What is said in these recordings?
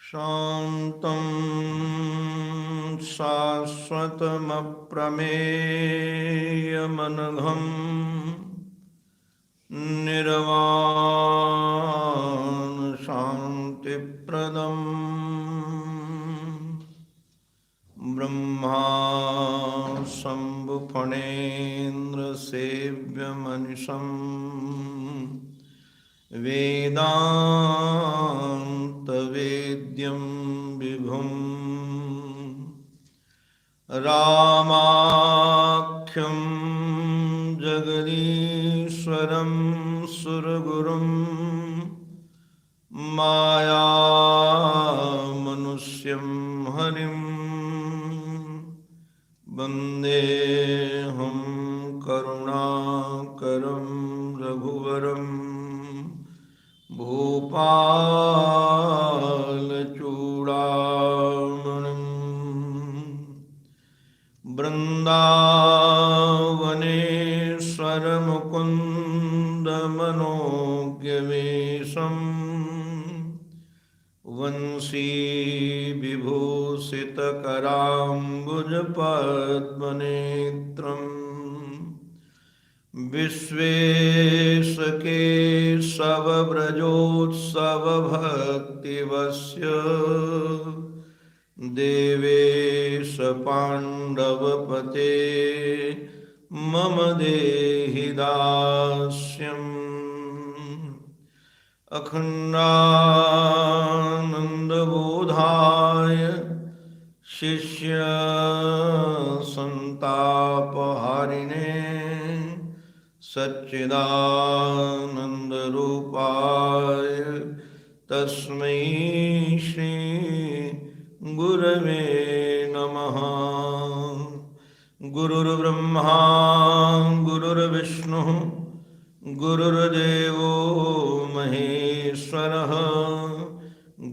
शान्तं शाश्वतमप्रमेयमनघं निर्वाणशान्तिप्रदं ब्रह्मा शम्भुफणेन्द्रसेव्यमनिशम् वेदान्तवेद्यं विभुं रामाख्यं जगदीश्वरं सुरगुरुं मायामनुष्यं हरिं वन्देऽहं करुणाकरं रघुवरम् भूपालचूडामणिं बृन्दावनेश्वरमुकुन्दमनोज्ञवेशं वंशीविभूषितकराम्बुजपद्मनेत्रम् विश्वेशकेशवव्रजोत्सवभक्तिवस्य देवेश पाण्डवपते मम देहि दास्यम् अखण्डानन्दबोधाय शिष्यसन्तापहारिणे सच्चिदानन्दरूपाय तस्मै श्री गुरवे नमः। गुरुर्ब्रह्मा गुरुर्विष्णुः गुरुर्देवो महेश्वरः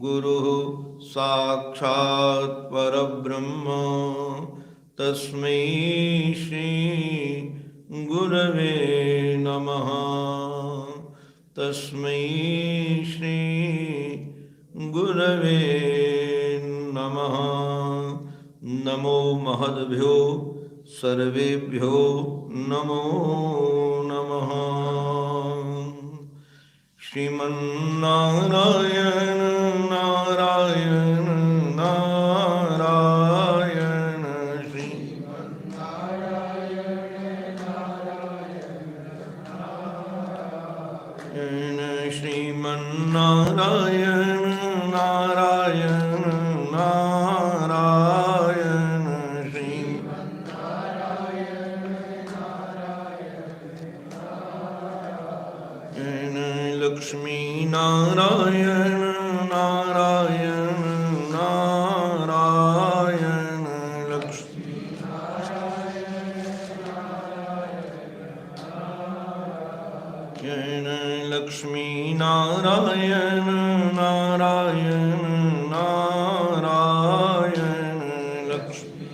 गुरुः साक्षात् परब्रह्म तस्मै श्री गुरवे नमः। तस्मै श्री गुरवे नमः। नमो महद्भ्यो सर्वेभ्यो नमो नमः। श्रीमन्नारायण नारायण नारायण श्रीमन्नारायण नारायण नारायण श्रीमन्नारायण लक्ष्मी नारायण नारायण नारायण लक्ष्मी लक्ष्मी नारायण नारायण नारायण लक्ष्मी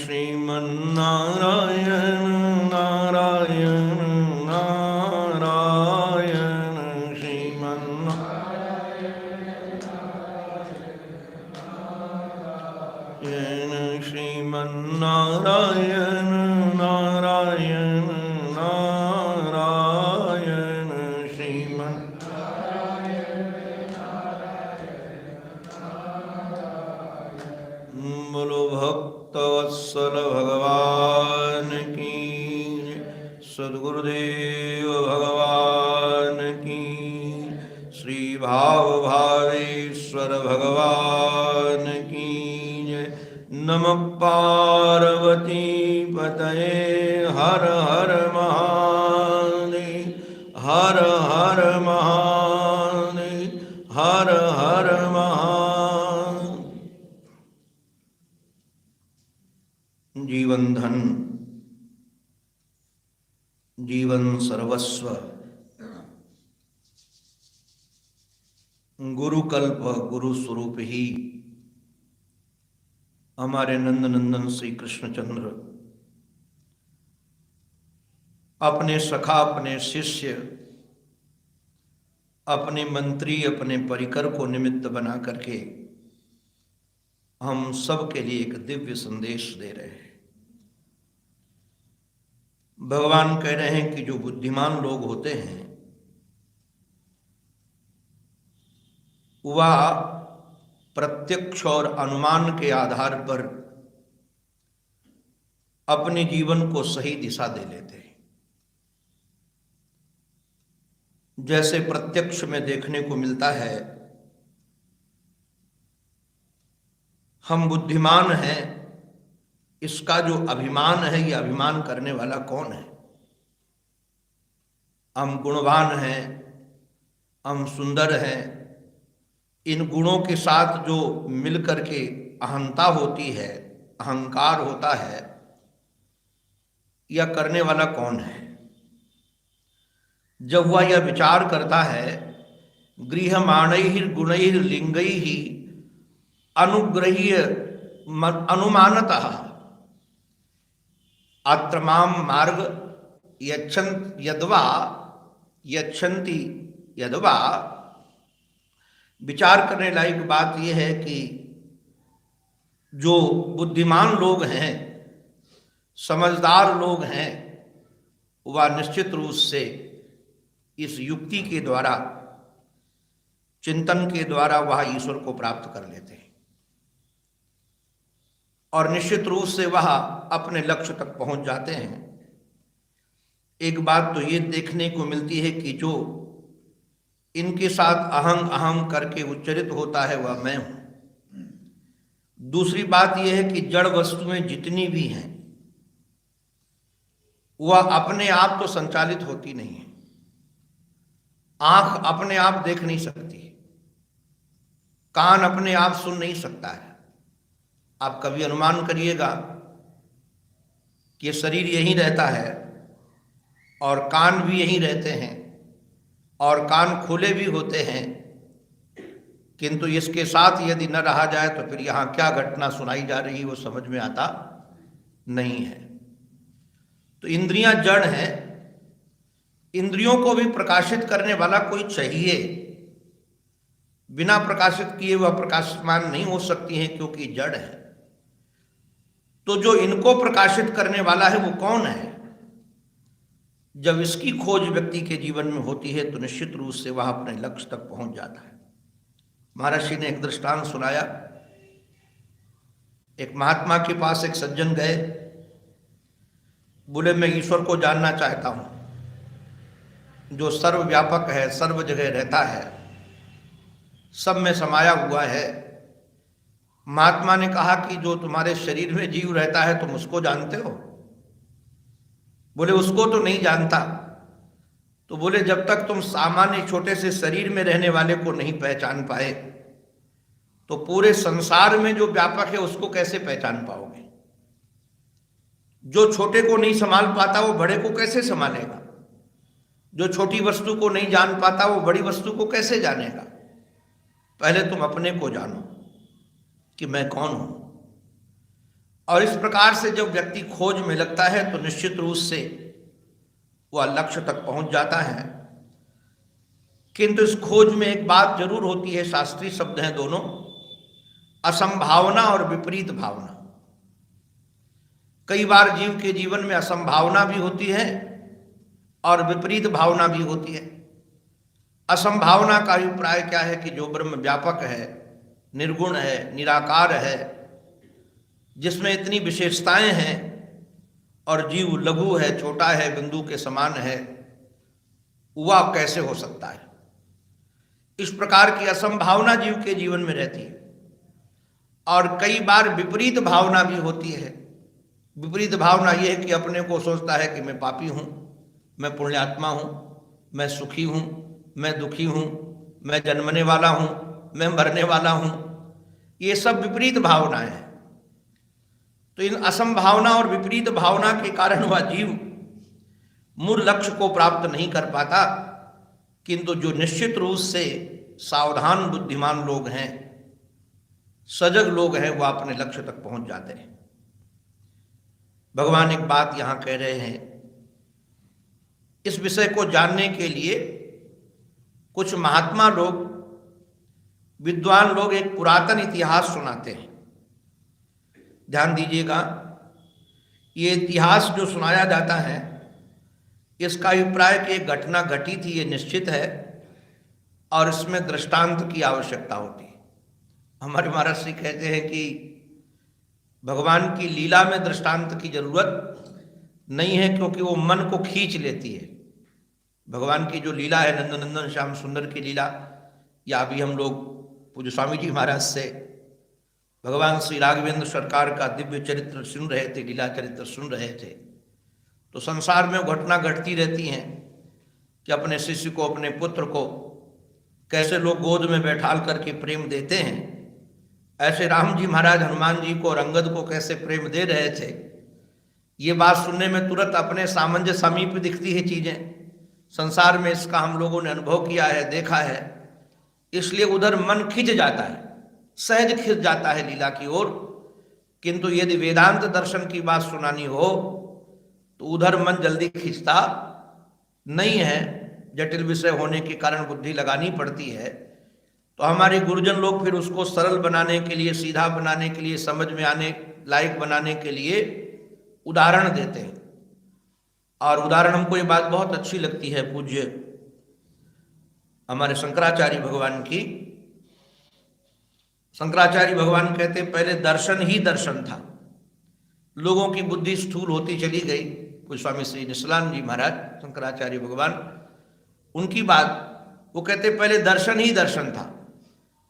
श्रीमन्नारायण नारायण नारायण श्रीमन्नारायण श्रीमन्नारायण नारायण नारायण बोलो भक्तवत्सल भगवान की, सद्गुरुदेव भगवान की, श्री भाव भावेश्वर भगवान की। नमः पार्वती पतये हर हर महादेव हर हर महादेव हर हर महादेव। जीवन धन जीवन सर्वस्व गुरुकल्प गुरु स्वरूप ही हमारे नंदनंदन श्री कृष्णचंद्र अपने सखा, अपने शिष्य, अपने मंत्री, अपने परिकर को निमित्त बना करके हम सब के लिए एक दिव्य संदेश दे रहे हैं। भगवान कह रहे हैं कि जो बुद्धिमान लोग होते हैं वह प्रत्यक्ष और अनुमान के आधार पर अपने जीवन को सही दिशा दे लेते हैं। जैसे प्रत्यक्ष में देखने को मिलता है, हम बुद्धिमान हैं, इसका जो अभिमान है, ये अभिमान करने वाला कौन है? हम गुणवान हैं, हम सुंदर हैं, इन गुणों के साथ जो मिलकर के अहंता होती है, अहंकार होता है, यह करने वाला कौन है? जब वह यह विचार करता है, गृह्यमाणैः गुणैः लिंगैः अनुग्रह्य अनुमानतः अत्रमाम मार्ग यच्छन्ति यद्वा। विचार करने लायक बात यह है कि जो बुद्धिमान लोग हैं, समझदार लोग हैं, वह निश्चित रूप से इस युक्ति के द्वारा, चिंतन के द्वारा वह ईश्वर को प्राप्त कर लेते हैं और निश्चित रूप से वह अपने लक्ष्य तक पहुंच जाते हैं। एक बात तो ये देखने को मिलती है कि जो इनके साथ अहं अहम करके उच्चरित होता है वह मैं हूं। दूसरी बात यह है कि जड़ वस्तुएं जितनी भी हैं वह अपने आप तो संचालित होती नहीं है। आंख अपने आप देख नहीं सकती, कान अपने आप सुन नहीं सकता है। आप कभी अनुमान करिएगा कि ये शरीर यहीं रहता है और कान भी यहीं रहते हैं और कान खुले भी होते हैं, किंतु इसके साथ यदि न रहा जाए तो फिर यहाँ क्या घटना सुनाई जा रही है वो समझ में आता नहीं है। तो इंद्रियां जड़ हैं, इंद्रियों को भी प्रकाशित करने वाला कोई चाहिए। बिना प्रकाशित किए वह प्रकाशमान नहीं हो सकती हैं क्योंकि जड़ है। तो जो इनको प्रकाशित करने वाला है वो कौन है? जब इसकी खोज व्यक्ति के जीवन में होती है तो निश्चित रूप से वह अपने लक्ष्य तक पहुंच जाता है। महर्षि ने एक दृष्टांत सुनाया। एक महात्मा के पास एक सज्जन गए, बोले मैं ईश्वर को जानना चाहता हूं जो सर्वव्यापक है, सर्व जगह रहता है, सब में समाया हुआ है। महात्मा ने कहा कि जो तुम्हारे शरीर में जीव रहता है तुम उसको जानते हो? बोले उसको तो नहीं जानता। तो बोले जब तक तुम सामान्य छोटे से शरीर में रहने वाले को नहीं पहचान पाए तो पूरे संसार में जो व्यापक है उसको कैसे पहचान पाओगे? जो छोटे को नहीं संभाल पाता वो बड़े को कैसे संभालेगा? जो छोटी वस्तु को नहीं जान पाता वो बड़ी वस्तु को कैसे जानेगा? पहले तुम अपने को जानो कि मैं कौन हूं। और इस प्रकार से जब व्यक्ति खोज में लगता है तो निश्चित रूप से वह लक्ष्य तक पहुंच जाता है। किंतु इस खोज में एक बात जरूर होती है, शास्त्रीय शब्द हैं दोनों, असंभावना और विपरीत भावना। कई बार जीव के जीवन में असंभावना भी होती है और विपरीत भावना भी होती है। असंभावना का अभिप्राय क्या है कि जो ब्रह्म व्यापक है, निर्गुण है, निराकार है, जिसमें इतनी विशेषताएं हैं और जीव लघु है, छोटा है, बिंदु के समान है, वह कैसे हो सकता है? इस प्रकार की असंभावना जीव के जीवन में रहती है। और कई बार विपरीत भावना भी होती है। विपरीत भावना यह है कि अपने को सोचता है कि मैं पापी हूं, मैं पुण्यात्मा हूं, मैं सुखी हूं, मैं दुखी हूं, मैं जन्मने वाला हूं, मैं मरने वाला हूं। ये सब विपरीत भावनाएं हैं। तो इन असंभावना और विपरीत भावना के कारण वह जीव मूल लक्ष्य को प्राप्त नहीं कर पाता। किंतु जो निश्चित रूप से सावधान बुद्धिमान लोग हैं, सजग लोग हैं, वह अपने लक्ष्य तक पहुंच जाते हैं। भगवान एक बात यहां कह रहे हैं इस विषय को जानने के लिए कुछ महात्मा लोग, विद्वान लोग एक पुरातन इतिहास सुनाते हैं। ध्यान दीजिएगा, ये इतिहास जो सुनाया जाता है इसका अभिप्राय कि एक घटना घटी थी, ये निश्चित है, और इसमें दृष्टांत की आवश्यकता होती है। हमारे महाराज श्री कहते हैं कि भगवान की लीला में दृष्टांत की जरूरत नहीं है, क्योंकि वो मन को खींच लेती है। भगवान की जो लीला है, नंदनंदन श्याम सुंदर की लीला, या अभी हम लोग पूज्य स्वामी जी महाराज से भगवान श्री राघवेंद्र सरकार का दिव्य चरित्र सुन रहे थे, लीला चरित्र सुन रहे थे, तो संसार में घटना घटती रहती हैं कि अपने शिष्य को, अपने पुत्र को कैसे लोग गोद में बैठाल करके प्रेम देते हैं। ऐसे राम जी महाराज हनुमान जी को और अंगद को कैसे प्रेम दे रहे थे। ये बात सुनने में तुरंत अपने सामंजस्य समीप दिखती है चीजें। संसार में इसका हम लोगों ने अनुभव किया है, देखा है, इसलिए उधर मन खिंच जाता है, सहज खिंच जाता है लीला की ओर। किंतु यदि वेदांत दर्शन की बात सुनानी हो तो उधर मन जल्दी खिंचता नहीं है, जटिल विषय होने के कारण बुद्धि लगानी पड़ती है। तो हमारे गुरुजन लोग फिर उसको सरल बनाने के लिए, सीधा बनाने के लिए, समझ में आने लायक बनाने के लिए उदाहरण देते हैं। और उदाहरण हमको ये बात बहुत अच्छी लगती है पूज्य हमारे शंकराचार्य भगवान की। शंकराचार्य भगवान कहते पहले दर्शन ही दर्शन था, लोगों की बुद्धि स्थूल होती चली गई। कुछ स्वामी श्री निष्कलानंद जी महाराज शंकराचार्य भगवान, उनकी बात वो कहते पहले दर्शन ही दर्शन था,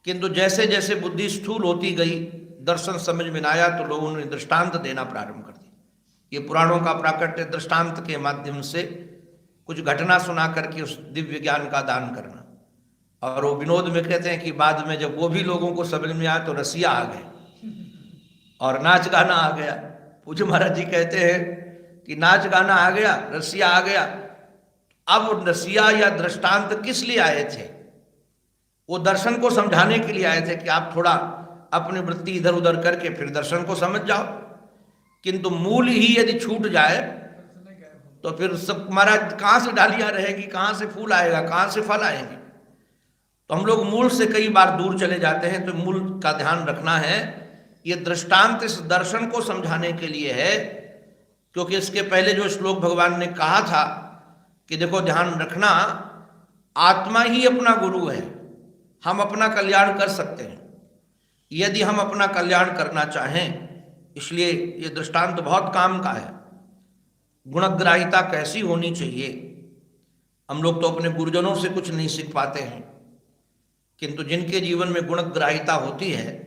किंतु जैसे जैसे बुद्धि स्थूल होती गई, दर्शन समझ में न आया, तो लोगों ने दृष्टांत देना प्रारंभ कर दिया। ये पुराणों का प्राकट्य दृष्टांत के माध्यम से कुछ घटना सुना करके उस दिव्य ज्ञान का दान करना। और वो विनोद में कहते हैं कि बाद में जब वो भी लोगों को समझ में आया तो रसिया आ गए और नाच गाना आ गया। पूज्य महाराज जी कहते हैं कि नाच गाना आ गया, रसिया आ गया। अब रसिया या दृष्टांत किस लिए आए थे? वो दर्शन को समझाने के लिए आए थे कि आप थोड़ा अपनी वृत्ति इधर उधर करके फिर दर्शन को समझ जाओ। किंतु मूल ही यदि छूट जाए तो फिर सब महाराज कहाँ से डालियां रहेगी, कहाँ से फूल आएगा, कहाँ से फल आएंगे। तो हम लोग मूल से कई बार दूर चले जाते हैं। तो मूल का ध्यान रखना है। ये दृष्टांत इस दर्शन को समझाने के लिए है, क्योंकि इसके पहले जो श्लोक भगवान ने कहा था कि देखो ध्यान रखना, आत्मा ही अपना गुरु है, हम अपना कल्याण कर सकते हैं यदि हम अपना कल्याण करना चाहें। इसलिए ये दृष्टांत बहुत काम का है। गुणग्राहिता कैसी होनी चाहिए, हम लोग तो अपने गुरुजनों से कुछ नहीं सीख पाते हैं, किंतु जिनके जीवन में गुणग्राहिता होती है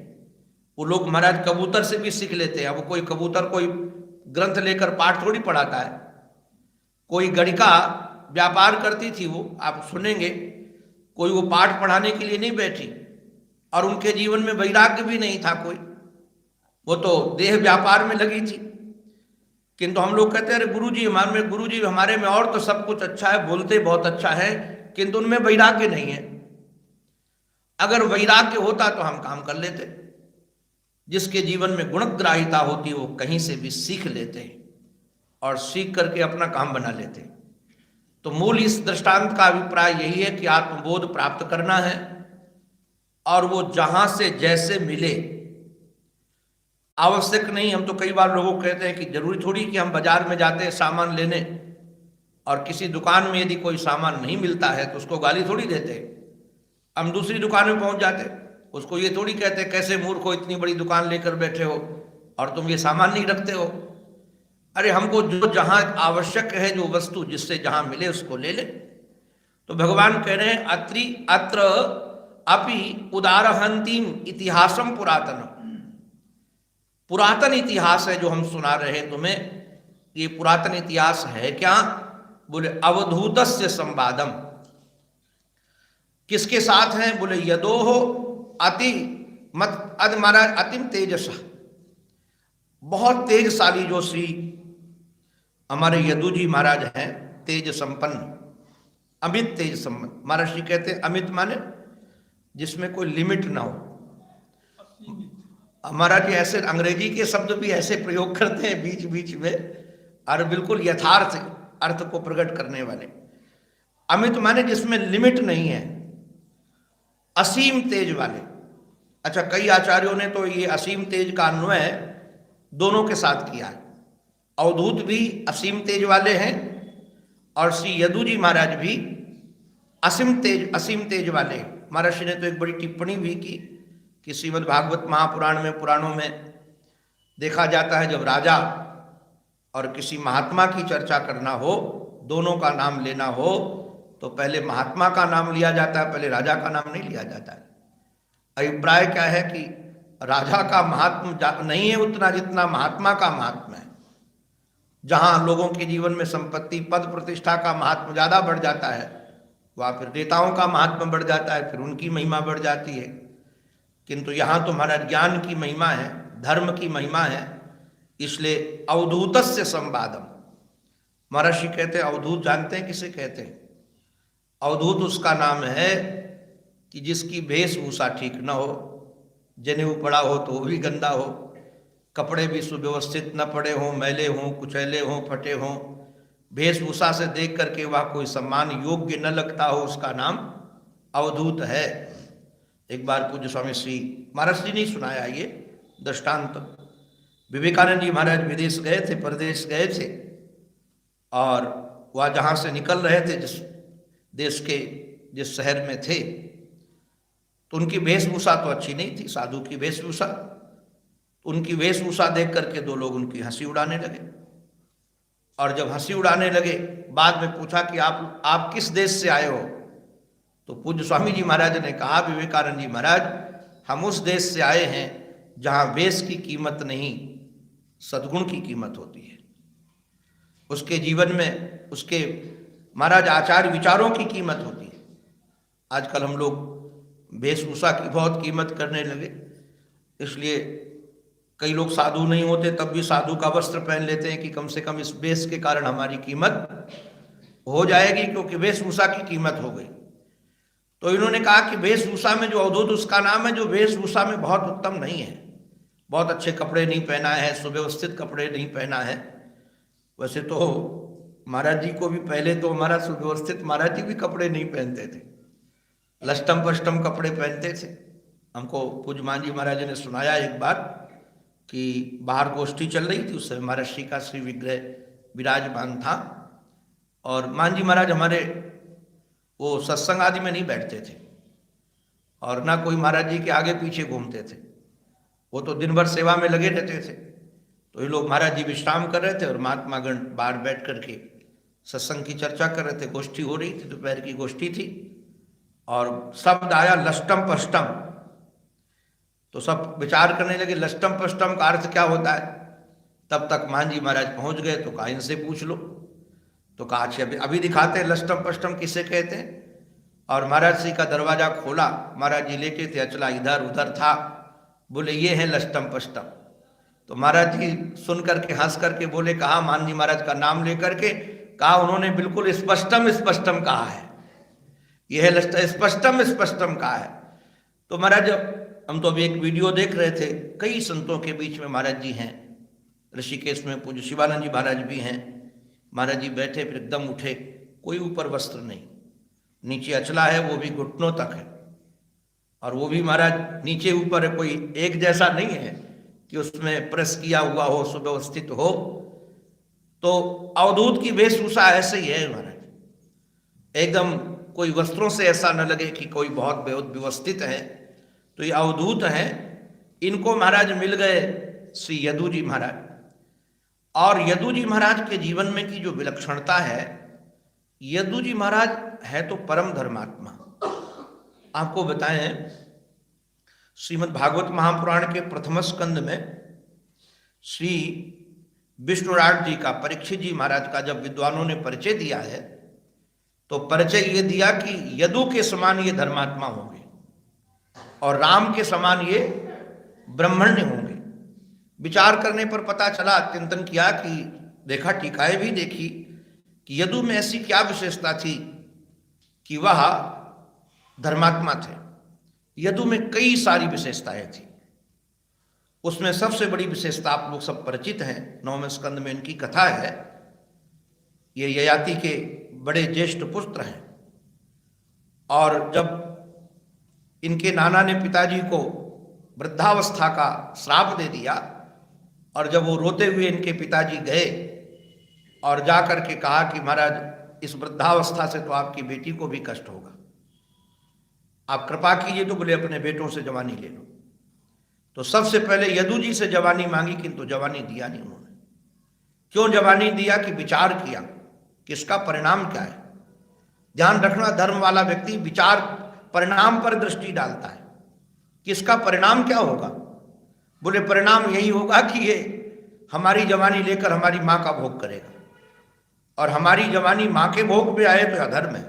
वो लोग महाराज कबूतर से भी सीख लेते हैं। अब कोई कबूतर कोई ग्रंथ लेकर पाठ थोड़ी पढ़ाता है। कोई गणिका व्यापार करती थी, वो आप सुनेंगे, कोई वो पाठ पढ़ाने के लिए नहीं बैठी, और उनके जीवन में वैराग्य भी नहीं था कोई, वो तो देह व्यापार में लगी थी। किंतु हम लोग कहते हैं अरे गुरुजी हमारे में और तो सब कुछ अच्छा है, बोलते बहुत अच्छा है, किंतु उनमें वैराग्य नहीं है। अगर वैराग्य होता तो हम काम कर लेते। जिसके जीवन में गुणग्राहिता होती है वो कहीं से भी सीख लेते हैं और सीख करके अपना काम बना लेते हैं। तो मूल इस दृष्टांत का अभिप्राय यही है कि आत्मबोध प्राप्त करना है, और वो जहां से जैसे मिले, आवश्यक नहीं। हम तो कई बार लोगों को कहते हैं कि जरूरी थोड़ी कि हम बाजार में जाते हैं सामान लेने और किसी दुकान में यदि कोई सामान नहीं मिलता है तो उसको गाली थोड़ी देते। हम दूसरी दुकान में पहुंच जाते, उसको ये थोड़ी कहते कैसे मूर्ख हो, इतनी बड़ी दुकान लेकर बैठे हो और तुम ये सामान नहीं रखते हो। अरे हमको जो जहां आवश्यक है, जो वस्तु जिससे जहां मिले उसको ले ले। तो भगवान कह रहे हैं अत्र अपि उदारहंतीम इतिहासम पुरातनम। पुरातन इतिहास है जो हम सुना रहे हैं तुम्हें। ये पुरातन इतिहास है क्या? बोले अवधूतस्य संवादम। किसके साथ है? बोले यदोह अति मत अद महाराज अतिम तेजस, बहुत तेजशाली जो श्री हमारे यदु जी महाराज हैं, तेज संपन्न, अमित तेज संपन्न। महाराज जी कहते हैं अमित माने जिसमें कोई लिमिट ना हो। महाराज जी ऐसे अंग्रेजी के शब्द भी ऐसे प्रयोग करते हैं बीच बीच में, और बिल्कुल यथार्थ अर्थ को प्रकट करने वाले। अमित माने जिसमें लिमिट नहीं है, असीम तेज वाले। अच्छा, कई आचार्यों ने तो ये असीम तेज का अन्वय दोनों के साथ किया है। अवधूत भी असीम तेज वाले हैं और श्री यदु जी महाराज भी असीम तेज वाले हैं। महर्षि ने तो एक बड़ी टिप्पणी भी की कि श्रीमद् भागवत महापुराण में, पुराणों में देखा जाता है, जब राजा और किसी महात्मा की चर्चा करना हो, दोनों का नाम लेना हो, तो पहले महात्मा का नाम लिया जाता है, पहले राजा का नाम नहीं लिया जाता है। अभिप्राय क्या है कि राजा का महात्म नहीं है उतना जितना महात्मा का महात्मा है। जहां लोगों के जीवन में संपत्ति, पद, प्रतिष्ठा का महात्मा ज्यादा बढ़ जाता है, वहां फिर नेताओं का महात्मा बढ़ जाता है, फिर उनकी महिमा बढ़ जाती है। किंतु यहाँ तो हमारा ज्ञान की महिमा है, धर्म की महिमा है, इसलिए अवधूतस्य संवादम। महर्षि कहते हैं अवधूत जानते हैं किसे कहते हैं? अवधूत उसका नाम है कि जिसकी वेशभूषा ठीक न हो, जनेऊ पड़ा हो तो वो भी गंदा हो, कपड़े भी सुव्यवस्थित न पड़े हों, मैले हों, कुचैले हों, फटे हों, वेशभूषा से देख करके वह कोई सम्मान योग्य न लगता हो, उसका नाम अवधूत है। एक बार पूज्य स्वामी श्री महाराज जी ने सुनाया ये दृष्टांत। विवेकानंद जी महाराज विदेश गए थे, परदेश गए थे, और वह जहाँ से निकल रहे थे, जिस देश के जिस शहर में थे, तो उनकी वेशभूषा तो अच्छी नहीं थी, साधु की वेशभूषा। उनकी वेशभूषा देख करके दो लोग उनकी हंसी उड़ाने लगे, और जब हंसी उड़ाने लगे, बाद में पूछा कि आप किस देश से आए हो? तो पूज्य स्वामी जी महाराज ने कहा, विवेकानंद जी महाराज, हम उस देश से आए हैं जहाँ वेश की कीमत नहीं, सद्गुण की कीमत होती है। उसके जीवन में उसके महाराज आचार विचारों की कीमत होती है। आजकल हम लोग वेशभूषा की बहुत कीमत करने लगे, इसलिए कई लोग साधु नहीं होते तब भी साधु का वस्त्र पहन लेते हैं कि कम से कम इस वेश के कारण हमारी कीमत हो जाएगी, क्योंकि वेशभूषा की कीमत हो गई। तो इन्होंने कहा कि वेशभूषा में जो अवधूत उसका नाम है, जो वेशभूषा में बहुत उत्तम नहीं है, बहुत अच्छे कपड़े नहीं पहना है, सुव्यवस्थित कपड़े नहीं पहना है। वैसे तो महाराज जी को भी पहले तो हमारा सुव्यवस्थित महाराज जी भी कपड़े नहीं पहनते थे, लष्टम पष्टम कपड़े पहनते थे। हमको पूज्य मान जी महाराज ने सुनाया एक बार कि बाहर गोष्ठी चल रही थी, उस समय महर्षि का श्री विग्रह विराजमान था, और मान जी महाराज हमारे वो सत्संग आदि में नहीं बैठते थे, और ना कोई महाराज जी के आगे पीछे घूमते थे, वो तो दिन भर सेवा में लगे रहते थे। तो ये लोग महाराज जी विश्राम कर रहे थे और महात्मा गण बाहर बैठ करके सत्संग की चर्चा कर रहे थे। गोष्ठी हो रही थी, दोपहर की गोष्ठी थी, और शब्द आया लष्टम पष्टम। तो सब विचार करने लगे लष्टम पष्टम का अर्थ क्या होता है। तब तक मान जी महाराज पहुंच गए, तो कहा इनसे पूछ लो। तो कहा अच्छा अभी दिखाते हैं लष्टम पष्टम किसे कहते हैं। और महाराज जी का दरवाजा खोला, महाराज जी लेटे थे, अचला इधर उधर था, बोले ये है लष्टम पष्टम। तो महाराज जी सुन करके हंस करके बोले, कहा मान जी महाराज का नाम लेकर के, कहा उन्होंने बिल्कुल स्पष्टम स्पष्टम कहा है, यह है स्पष्टम स्पष्टम कहा है। तो महाराज हम तो अभी एक वीडियो देख रहे थे, कई संतों के बीच में महाराज जी हैं, ऋषिकेश में पूज्य शिवानंद जी महाराज भी हैं। महाराज जी बैठे, फिर एकदम उठे, कोई ऊपर वस्त्र नहीं, नीचे अचला है, वो भी घुटनों तक है, और वो भी महाराज नीचे ऊपर है, कोई एक जैसा नहीं है कि उसमें प्रेस किया हुआ हो, सुव्यवस्थित हो। तो अवधूत की वेशभूषा ऐसे ही है महाराज, एकदम कोई वस्त्रों से ऐसा न लगे कि कोई बहुत व्यवस्थित है। तो ये अवधूत हैं। इनको महाराज मिल गए श्री यदु जी महाराज, और यदु जी महाराज के जीवन में की जो विलक्षणता है, यदु जी महाराज है तो परम धर्मात्मा। आपको बताएं, श्रीमद् भागवत महापुराण के प्रथम स्कंद में श्री विष्णुराज जी का, परीक्षित जी महाराज का जब विद्वानों ने परिचय दिया है, तो परिचय ये दिया कि यदु के समान ये धर्मात्मा होंगे और राम के समान ये ब्रह्मण्य होंगे। विचार करने पर पता चला, चिंतन किया कि देखा, टीकाएं भी देखी कि यदु में ऐसी क्या विशेषता थी कि वह धर्मात्मा थे। यदु में कई सारी विशेषताएं थी, उसमें सबसे बड़ी विशेषता आप लोग सब परिचित हैं, 9वें स्कंद में इनकी कथा है ये ययाति के बड़े ज्येष्ठ पुत्र हैं। और जब इनके नाना ने पिताजी को वृद्धावस्था का श्राप दे दिया, और जब वो रोते हुए इनके पिताजी गए और जा कर के कहा कि महाराज इस वृद्धावस्था से तो आपकी बेटी को भी कष्ट होगा, आप कृपा कीजिए। तो बोले अपने बेटों से जवानी ले लो। तो सबसे पहले यदु जी से जवानी मांगी, किंतु जवानी दिया नहीं उन्होंने। क्यों जवानी दिया? कि विचार किया कि इसका परिणाम क्या है। ध्यान रखना, धर्म वाला व्यक्ति विचार परिणाम पर दृष्टि डालता है कि इसका परिणाम क्या होगा। बोले परिणाम यही होगा कि ये हमारी जवानी लेकर हमारी माँ का भोग करेगा, और हमारी जवानी माँ के भोग पे आए तो अधर्म है।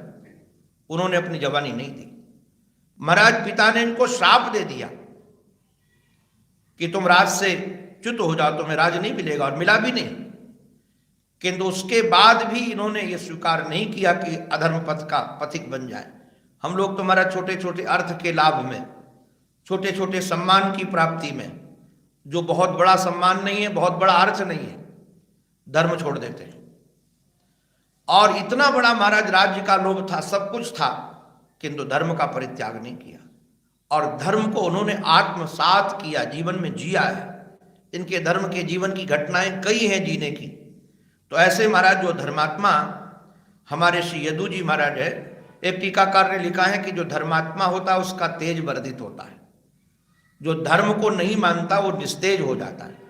उन्होंने अपनी जवानी नहीं दी। महाराज पिता ने इनको श्राप दे दिया कि तुम राज से च्युत हो जाओ, तुम्हें राज नहीं मिलेगा, और मिला भी नहीं। किंतु उसके बाद भी इन्होंने ये स्वीकार नहीं किया कि अधर्म पथ का पथिक बन जाए। हम लोग तुम्हारा छोटे छोटे अर्थ के लाभ में, छोटे छोटे सम्मान की प्राप्ति में, जो बहुत बड़ा सम्मान नहीं है, बहुत बड़ा अर्थ नहीं है, धर्म छोड़ देते हैं। और इतना बड़ा महाराज राज्य का लोभ था, सब कुछ था, किंतु धर्म का परित्याग नहीं किया, और धर्म को उन्होंने आत्मसात किया, जीवन में जिया है। इनके धर्म के जीवन की घटनाएं कई हैं जीने की। तो ऐसे महाराज जो धर्मात्मा हमारे श्री यदु जी महाराज है। एक टीकाकार ने लिखा है कि जो धर्मात्मा होता है उसका तेज वर्धित होता है, जो धर्म को नहीं मानता वो निस्तेज हो जाता है।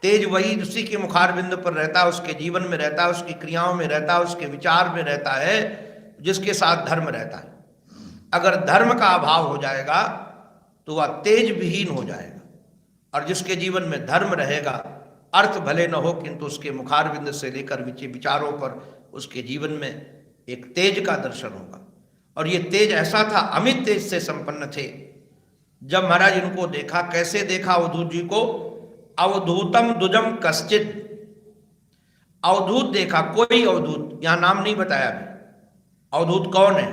तेज वही उसी के मुखारबिंद पर रहता है, उसके जीवन में रहता है, उसकी क्रियाओं में रहता है, उसके विचार में रहता है, जिसके साथ धर्म रहता है। अगर धर्म का अभाव हो जाएगा तो वह तेज विहीन हो जाएगा, और जिसके जीवन में धर्म रहेगा, अर्थ भले न हो किंतु उसके मुखारबिंद से लेकर विचारों पर उसके जीवन में एक तेज का दर्शन होगा। और ये तेज ऐसा था, अमित तेज से संपन्न थे। जब महाराज इनको देखा, कैसे देखा अवधूत जी को? अवधूतम दुजम कश्चित, अवधूत देखा, कोई अवधूत, यहां नाम नहीं बताया अभी, अवधूत कौन है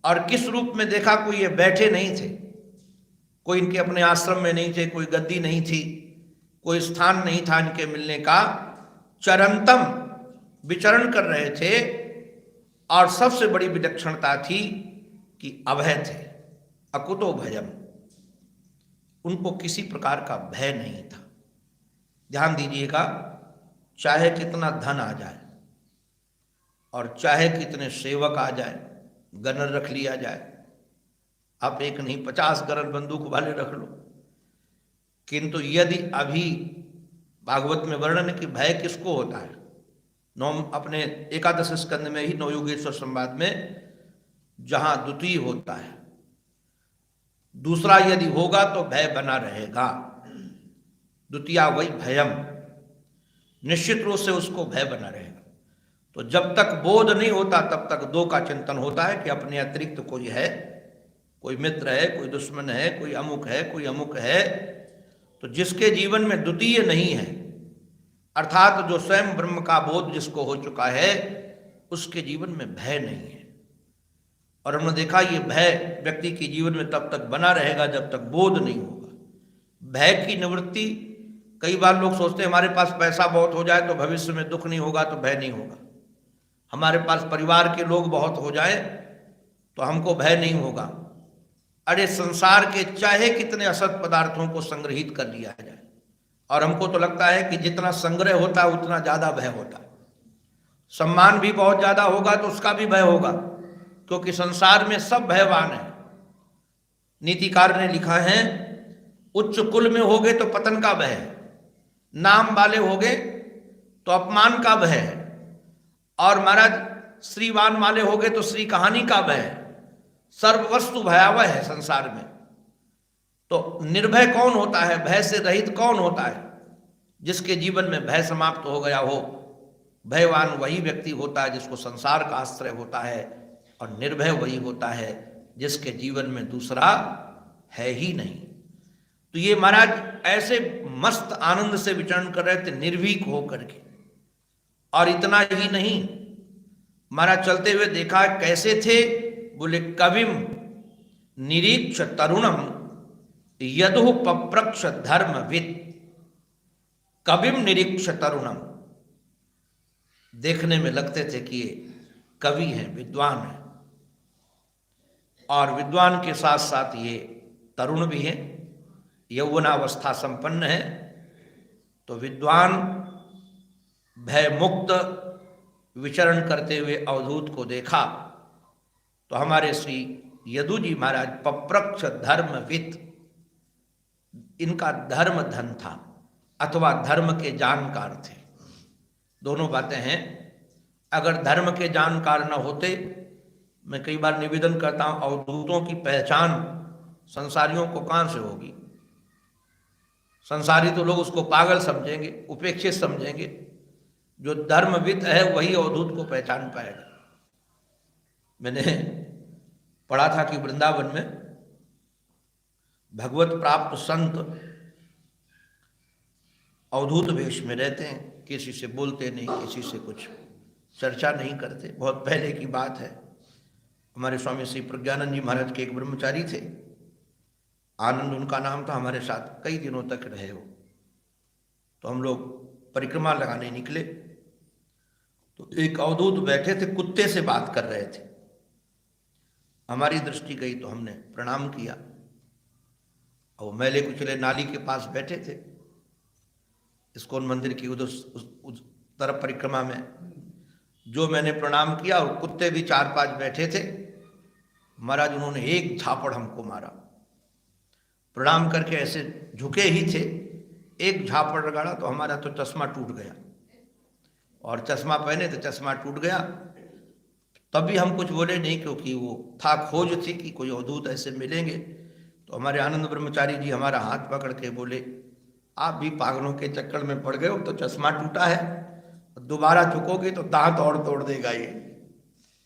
और किस रूप में देखा। कोई ये बैठे नहीं थे, कोई इनके अपने आश्रम में नहीं थे, कोई गद्दी नहीं थी, कोई स्थान नहीं था इनके मिलने का। चरंतम, विचरण कर रहे थे, और सबसे बड़ी विलक्षणता थी कि अभय थे, अकुतो भयम, उनको किसी प्रकार का भय नहीं था। ध्यान दीजिएगा, चाहे कितना धन आ जाए और चाहे कितने सेवक आ जाए, गनर रख लिया जाए, आप एक नहीं 50 गनर बंदूक वाले रख लो, किंतु यदि अभी भागवत में वर्णन कि भय किसको होता है, अपने एकादश स्कंद में ही नवयुगेश्वर संवाद में जहां द्वितीय होता है, दूसरा यदि होगा तो भय बना रहेगा। द्वितीया वही भयम, निश्चित रूप से उसको भय बना रहेगा। तो जब तक बोध नहीं होता तब तक दो का चिंतन होता है कि अपने अतिरिक्त कोई है, कोई मित्र है, कोई दुश्मन है, कोई अमुक है, कोई अमुक है। तो जिसके जीवन में द्वितीय नहीं है, अर्थात जो स्वयं ब्रह्म का बोध जिसको हो चुका है, उसके जीवन में भय नहीं है। और हमने देखा ये भय व्यक्ति के जीवन में तब तक बना रहेगा जब तक बोध नहीं होगा। भय की निवृत्ति, कई बार लोग सोचते हैं हमारे पास पैसा बहुत हो जाए तो भविष्य में दुख नहीं होगा, तो भय नहीं होगा। हमारे पास परिवार के लोग बहुत हो जाए तो हमको भय नहीं होगा। अरे संसार के चाहे कितने असत पदार्थों को संग्रहित कर लिया जाए, और हमको तो लगता है कि जितना संग्रह होता है उतना ज्यादा भय होता है। सम्मान भी बहुत ज्यादा होगा तो उसका भी भय होगा, क्योंकि संसार में सब भयवान है। नीतिकार ने लिखा है, उच्च कुल में होगे तो पतन का भय है, नाम वाले होगे तो अपमान का भय है, और महाराज श्रीवान वाले होगे तो श्री कहानी का भय है। सर्व वस्तु भयावह है संसार में। तो निर्भय कौन होता है, भय से रहित कौन होता है? जिसके जीवन में भय समाप्त हो गया हो। भयवान वही व्यक्ति होता है जिसको संसार का आश्रय होता है, और निर्भय वही होता है जिसके जीवन में दूसरा है ही नहीं। तो ये महाराज ऐसे मस्त आनंद से विचरण कर रहे थे, निर्भीक होकर के। और इतना ही नहीं, महाराज चलते हुए देखा कैसे थे, बोले कविम निरीक्ष तरुणम यदु पप्रक्ष धर्मविद। कविम निरीक्ष तरुणम, देखने में लगते थे कि ये कवि हैं, विद्वान हैं, और विद्वान के साथ साथ ये तरुण भी हैं, यौवनावस्था संपन्न है। तो विद्वान भय मुक्त विचरण करते हुए अवधूत को देखा तो हमारे श्री यदु जी महाराज पप्रक्ष धर्मवित, इनका धर्म धन था अथवा धर्म के जानकार थे। दोनों बातें हैं। अगर धर्म के जानकार न होते, मैं कई बार निवेदन करता हूं, अवधूतों की पहचान संसारियों को कहां से होगी? संसारी तो लोग उसको पागल समझेंगे, उपेक्षित समझेंगे। जो धर्मविद है वही अवधूत को पहचान पाएगा। मैंने पढ़ा था कि वृंदावन में भगवत प्राप्त संत अवधूत वेश में रहते हैं, किसी से बोलते नहीं, किसी से कुछ चर्चा नहीं करते। बहुत पहले की बात है। हमारे स्वामी श्री प्रज्ञानंद जी महाराज के एक ब्रह्मचारी थे, आनंद उनका नाम था, हमारे साथ कई दिनों तक रहे हो। तो हम लोग परिक्रमा लगाने निकले तो एक अवधूत बैठे थे, कुत्ते से बात कर रहे थे। हमारी दृष्टि गई तो हमने प्रणाम किया। और मैले कुचले नाली के पास बैठे थे, इस्कॉन मंदिर की उधर उस तरफ परिक्रमा में। जो मैंने प्रणाम किया और कुत्ते भी 4-5 बैठे थे, महाराज उन्होंने एक झापड़ हमको मारा। प्रणाम करके ऐसे झुके ही थे, एक झापड़ लगाड़ा तो हमारा तो चश्मा टूट गया, और चश्मा पहने तो चश्मा टूट गया। तब भी हम कुछ बोले नहीं, क्योंकि वो था खोज थी कि कोई अवधूत ऐसे मिलेंगे। तो हमारे आनंद ब्रह्मचारी जी हमारा हाथ पकड़ के बोले, आप भी पागलों के चक्कर में पड़ गए हो, तो चश्मा टूटा है, दोबारा झुकोगे तो दांत और तोड़ देगा ये,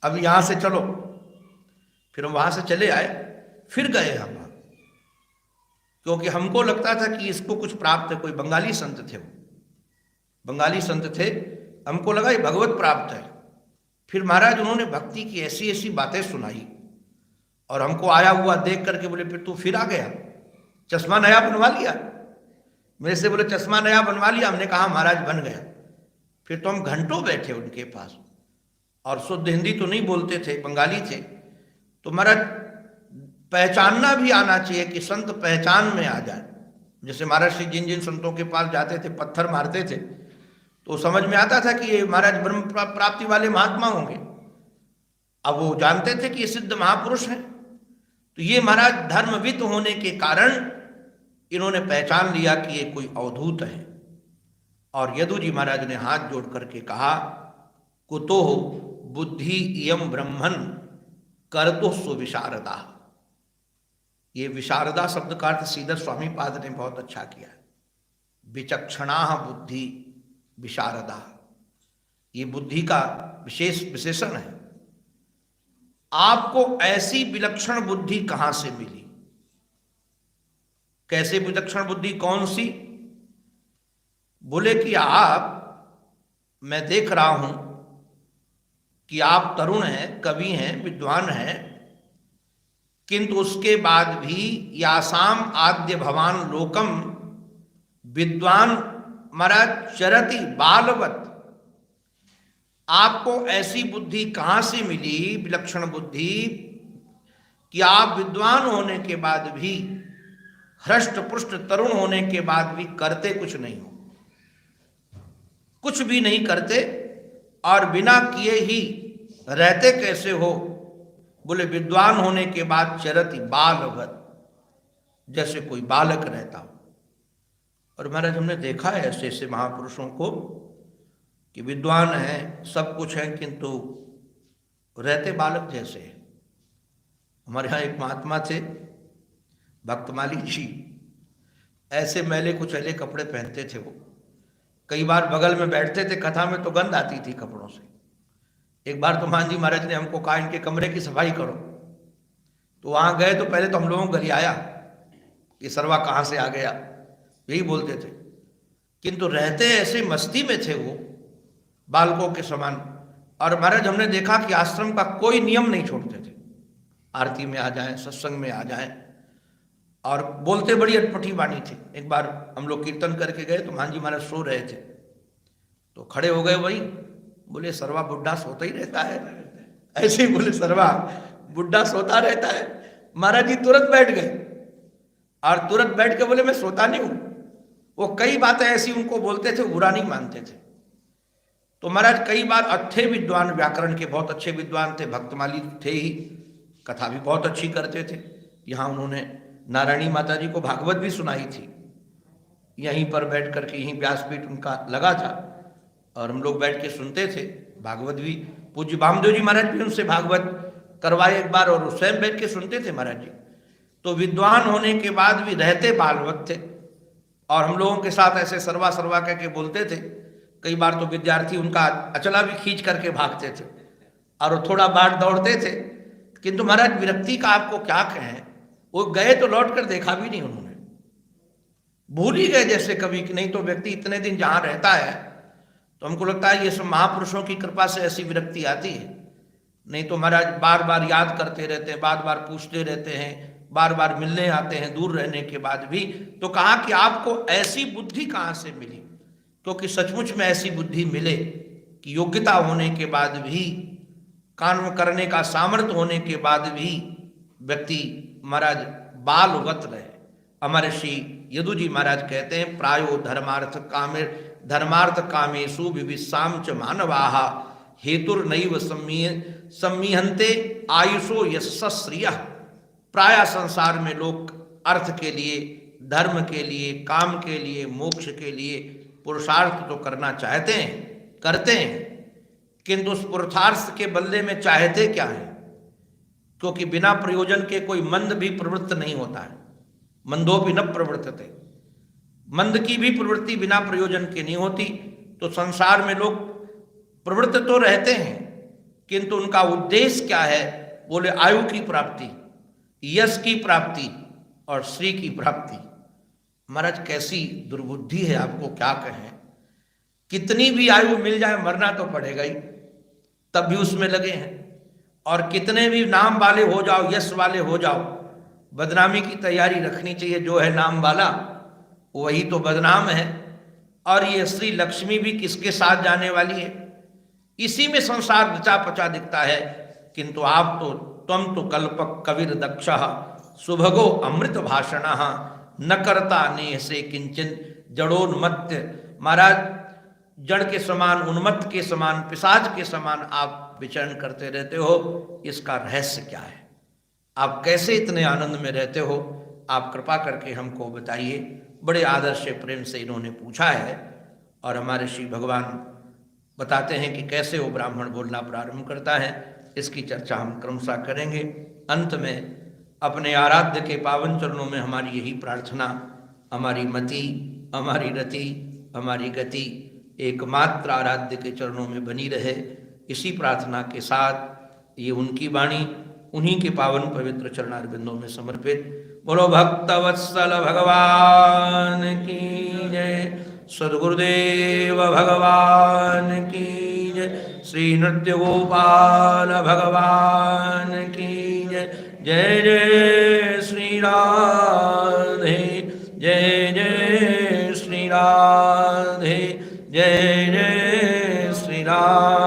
अब यहाँ से चलो। फिर हम वहाँ से चले आए, फिर गए हम, क्योंकि हमको लगता था कि इसको कुछ प्राप्त है। कोई बंगाली संत थे, वो बंगाली संत थे, हमको लगा ये भगवत प्राप्त है। फिर महाराज उन्होंने भक्ति की ऐसी ऐसी बातें सुनाई, और हमको आया हुआ देख करके बोले, फिर तू फिर आ गया, चश्मा नया बनवा लिया? मेरे से बोले चश्मा नया बनवा लिया? हमने कहा महाराज बन गया। फिर तो हम घंटों बैठे उनके पास, और शुद्ध हिंदी तो नहीं बोलते थे, बंगाली थे। तो महाराज पहचानना भी आना चाहिए कि संत पहचान में आ जाए। जैसे महाराज श्री जिन जिन संतों के पास जाते थे, पत्थर मारते थे, तो समझ में आता था कि ये महाराज ब्रह्म प्राप्ति वाले महात्मा होंगे। अब वो जानते थे कि ये सिद्ध महापुरुष हैं। तो ये महाराज धर्मविद होने के कारण इन्होंने पहचान लिया कि ये कोई अवधूत है। और यदु जी महाराज ने हाथ जोड़ करके कहा, कुतो बुद्धि इयम ब्रह्मन करतो सुविशारदा। ये विशारदा शब्द का अर्थ सीधर स्वामी पाद ने बहुत अच्छा किया। विचक्षणा बुद्धि विशारदा, ये बुद्धि का विशेष विशेषण है। आपको ऐसी विलक्षण बुद्धि कहां से मिली? कैसे विलक्षण बुद्धि, कौन सी? बोले कि मैं देख रहा हूं कि आप तरुण हैं, कवि हैं, विद्वान हैं, किंतु उसके बाद भी यासाम आद्य भवान लोकम विद्वान महाराज चरति बालवत। आपको ऐसी बुद्धि कहां से मिली, विलक्षण बुद्धि, कि आप विद्वान होने के बाद भी, हृष्ट पुष्ट तरुण होने के बाद भी करते कुछ नहीं हो, कुछ भी नहीं करते, और बिना किए ही रहते कैसे हो? बोले विद्वान होने के बाद चरति बालवत, जैसे कोई बालक रहता हो। और महाराज हमने देखा है ऐसे ऐसे महापुरुषों को कि विद्वान हैं, सब कुछ है, किंतु रहते बालक जैसे। हमारे यहाँ एक महात्मा थे भक्तमाली जी, ऐसे मैले कुचैले कपड़े पहनते थे वो। कई बार बगल में बैठते थे कथा में तो गंध आती थी कपड़ों से। एक बार तो मान जी महाराज ने हमको कहा इनके कमरे की सफाई करो, तो वहां गए तो पहले तो हम लोगों को गरियाया कि सरवा कहाँ से आ गया, यही बोलते थे। किंतु रहते ऐसे मस्ती में थे वो, बालकों के समान। और महाराज हमने देखा कि आश्रम का कोई नियम नहीं छोड़ते थे, आरती में आ जाएं, सत्संग में आ जाएं, और बोलते बड़ी अटपटी वाणी थी। एक बार हम लोग कीर्तन करके गए तो मान जी महाराज सो रहे थे, तो खड़े हो गए वहीं, बोले सर्वा बुढ़ा सोता ही रहता है। ऐसे ही बोले सर्वा बुढ़ा सोता रहता है। महाराज जी तुरंत बैठ गए और तुरंत बैठ के बोले मैं सोता नहीं हूं। वो कई बातें ऐसी उनको बोलते थे, बुरा नहीं मानते थे। तो महाराज कई बार अच्छे विद्वान, व्याकरण के बहुत अच्छे विद्वान थे, भक्तमाली थे ही, कथा भी बहुत अच्छी करते थे। यहाँ उन्होंने नारायणी माता जी को भागवत भी सुनाई थी, यहीं पर बैठ करके, यहीं व्यासपीठ उनका लगा था और हम लोग बैठ के सुनते थे भागवत भी। पूज्य वामदेव जी महाराज भी उनसे भागवत करवाए एक बार और स्वयं बैठ के सुनते थे महाराज जी। तो विद्वान होने के बाद भी रहते बालवत थे और हम लोगों के साथ ऐसे सर्वा सर्वा कह के बोलते थे। कई बार तो विद्यार्थी उनका अचला भी खींच करके भागते थे और वो थोड़ा बाट दौड़ते थे। किंतु महाराज विरक्ति का आपको क्या कहें, वो गए तो लौट कर देखा भी नहीं उन्होंने, भूल ही गए जैसे कभी। नहीं तो व्यक्ति इतने दिन जहां रहता है तो हमको लगता है ये सब महापुरुषों की कृपा से ऐसी विरक्ति आती है। नहीं तो महाराज बार बार याद करते रहते हैं, बार बार पूछते रहते हैं, बार बार मिलने आते हैं दूर रहने के बाद भी। तो कहा कि आपको ऐसी बुद्धि कहाँ से मिली, क्योंकि सचमुच में ऐसी बुद्धि मिले कि योग्यता होने के बाद भी, काम करने का सामर्थ्य होने के बाद भी व्यक्ति महाराज बालवत रहे। हमारे श्री यदु जी महाराज कहते हैं प्रायो धर्मार्थ कामेषु विविशाम च मानवाः हेतुर्नैव सम्मीहन्ते आयुषो यशस्श्रिय। प्राय संसार में लोग अर्थ के लिए, धर्म के लिए, काम के लिए, मोक्ष के लिए पुरुषार्थ तो करना चाहते हैं, करते हैं, किंतु उस पुरुषार्थ के बदले में चाहते क्या है? क्योंकि बिना प्रयोजन के कोई मंद भी प्रवृत्त नहीं होता है। मंदोपि न प्रवृत्तते, मंद की भी प्रवृत्ति बिना प्रयोजन के नहीं होती। तो संसार में लोग प्रवृत्त तो रहते हैं, किंतु उनका उद्देश्य क्या है? बोले आयु की प्राप्ति, यश की प्राप्ति और श्री की प्राप्ति। महाराज कैसी दुर्बुद्धि है, आपको क्या कहें। कितनी भी आयु मिल जाए मरना तो पड़ेगा ही, तब भी उसमें लगे हैं। और कितने भी नाम वाले हो जाओ, यश वाले हो जाओ, बदनामी की तैयारी रखनी चाहिए। जो है नाम वाला वही तो बदनाम है। और ये श्री लक्ष्मी भी किसके साथ जाने वाली है? इसी में संसार रचा पचा दिखता है। किंतु आप तो, तुम तो कल्पक कविर दक्षः सुभगो अमृत भाषणः न करता नेह से किंचन जड़ोन्मत्त। महाराज जड़ के समान, उन्मत्त के समान, पिशाच के समान आप विचरण करते रहते हो। इसका रहस्य क्या है? आप कैसे इतने आनंद में रहते हो? आप कृपा करके हमको बताइए। बड़े आदर से, प्रेम से इन्होंने पूछा है और हमारे श्री भगवान बताते हैं कि कैसे वो ब्राह्मण बोलना प्रारंभ करता है। इसकी चर्चा हम क्रमशः करेंगे। अंत में अपने आराध्य के पावन चरणों में हमारी यही प्रार्थना, हमारी मति, हमारी रति, हमारी गति एकमात्र आराध्य के चरणों में बनी रहे। इसी प्रार्थना के साथ ये उनकी वाणी उन्हीं के पावन पवित्र चरणारविंदों में समर्पित। बोलो भक्तवत्सल भगवान की जय, सद्गुरुदेव भगवान की जय, श्री नृत्य गोपाल भगवान की जय। जय जय श्री राधे, जय जय श्री राधे, जय जय श्री राधे।